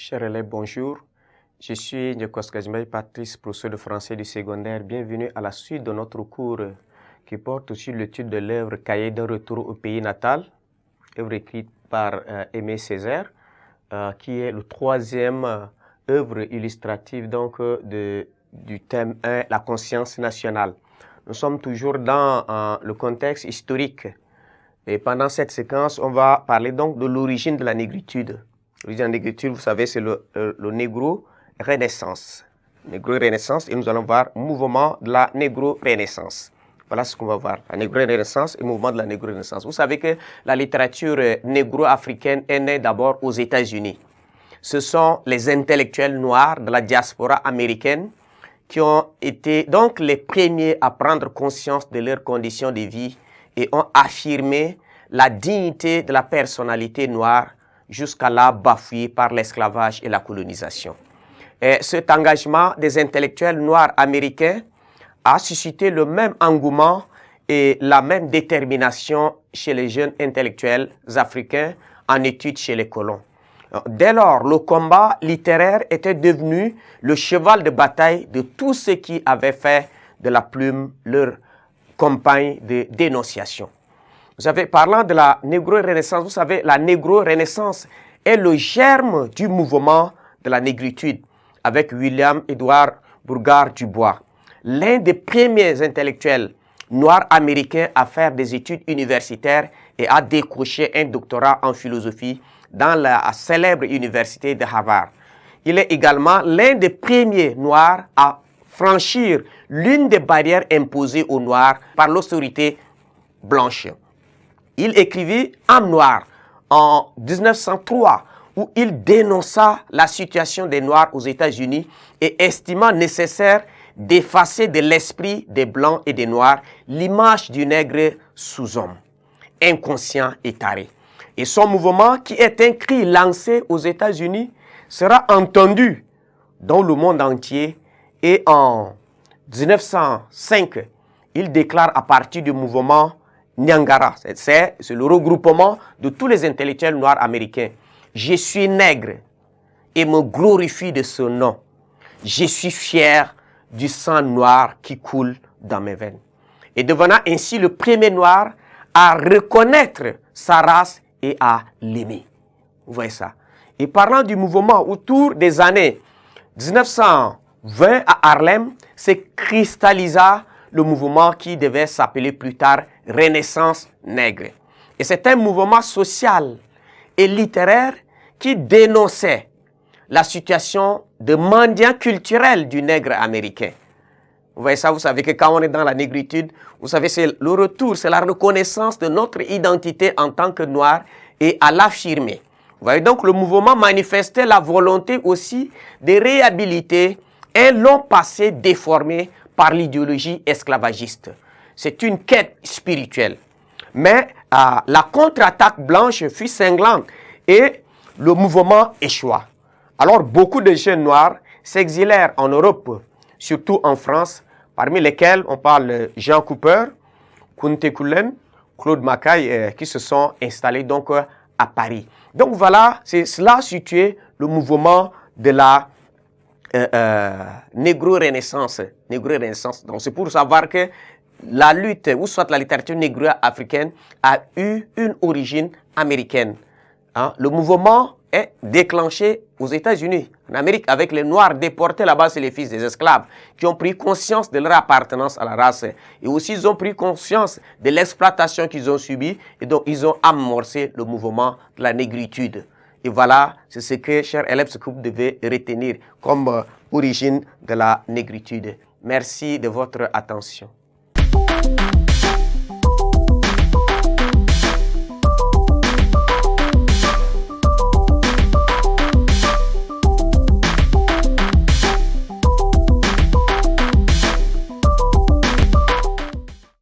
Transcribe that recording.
Chers élèves, bonjour. Je suis Ndjekos Kazimai Patrice, professeur de français du secondaire. Bienvenue à la suite de notre cours qui porte sur l'étude de l'œuvre Cahier d'un retour au pays natal, œuvre écrite par Aimé Césaire, qui est le troisième œuvre illustrative donc, du thème 1, la conscience nationale. Nous sommes toujours dans le contexte historique. Et pendant cette séquence, on va parler donc de l'origine de la négritude. L'origine de la négritude, vous savez, c'est le négro-renaissance. Négro-renaissance, et nous allons voir mouvement de la négro-renaissance. Voilà ce qu'on va voir, la négro-renaissance et mouvement de la négro-renaissance. Vous savez que la littérature négro-africaine est née d'abord aux États-Unis. Ce sont les intellectuels noirs de la diaspora américaine qui ont été donc les premiers à prendre conscience de leurs conditions de vie et ont affirmé la dignité de la personnalité noire jusqu'à là bafouée par l'esclavage et la colonisation. Et cet engagement des intellectuels noirs américains a suscité le même engouement et la même détermination chez les jeunes intellectuels africains en études chez les colons. Dès lors, le combat littéraire était devenu le cheval de bataille de tous ceux qui avaient fait de la plume leur compagne de dénonciation. Vous savez, parlant de la négro-renaissance, vous savez, la négro-renaissance est le germe du mouvement de la négritude avec William Edward Burghardt Du Bois, l'un des premiers intellectuels noirs américains à faire des études universitaires et à décrocher un doctorat en philosophie dans la célèbre université de Harvard. Il est également l'un des premiers noirs à franchir l'une des barrières imposées aux noirs par l'autorité blanche. Il écrivit en noir en 1903 où il dénonça la situation des Noirs aux États-Unis et estimant nécessaire d'effacer de l'esprit des Blancs et des Noirs l'image du nègre sous-homme, inconscient et taré. Et son mouvement, qui est un cri lancé aux États-Unis, sera entendu dans le monde entier. Et en 1905, il déclare à partir du mouvement Nyangara, c'est le regroupement de tous les intellectuels noirs américains. Je suis nègre et me glorifie de ce nom. Je suis fier du sang noir qui coule dans mes veines. Et devenant ainsi le premier noir à reconnaître sa race et à l'aimer. Vous voyez ça. Et parlant du mouvement autour des années 1920 à Harlem, se cristallisa le mouvement qui devait s'appeler plus tard Renaissance nègre. Et c'est un mouvement social et littéraire qui dénonçait la situation de mendiant culturel du nègre américain. Vous voyez ça, vous savez que quand on est dans la négritude, vous savez, c'est le retour, c'est la reconnaissance de notre identité en tant que noir et à l'affirmer. Vous voyez, donc le mouvement manifestait la volonté aussi de réhabiliter un long passé déformé par l'idéologie esclavagiste. C'est une quête spirituelle. Mais la contre-attaque blanche fut cinglante et le mouvement échoua. Alors beaucoup de jeunes noirs s'exilèrent en Europe, surtout en France, parmi lesquels on parle de Jean Cooper, Kunte Kullen, Claude Mackay, qui se sont installés donc à Paris. Donc voilà, c'est cela situé le mouvement de la négro-renaissance. Donc c'est pour savoir que la lutte, ou soit la littérature négro-africaine, a eu une origine américaine. Le mouvement est déclenché aux États-Unis, en Amérique, avec les Noirs déportés là-bas, c'est les fils des esclaves, qui ont pris conscience de leur appartenance à la race. Et aussi, ils ont pris conscience de l'exploitation qu'ils ont subie, et donc ils ont amorcé le mouvement de la négritude. Et voilà, c'est ce que, chers élèves, ce que vous devez retenir comme origine de la négritude. Merci de votre attention.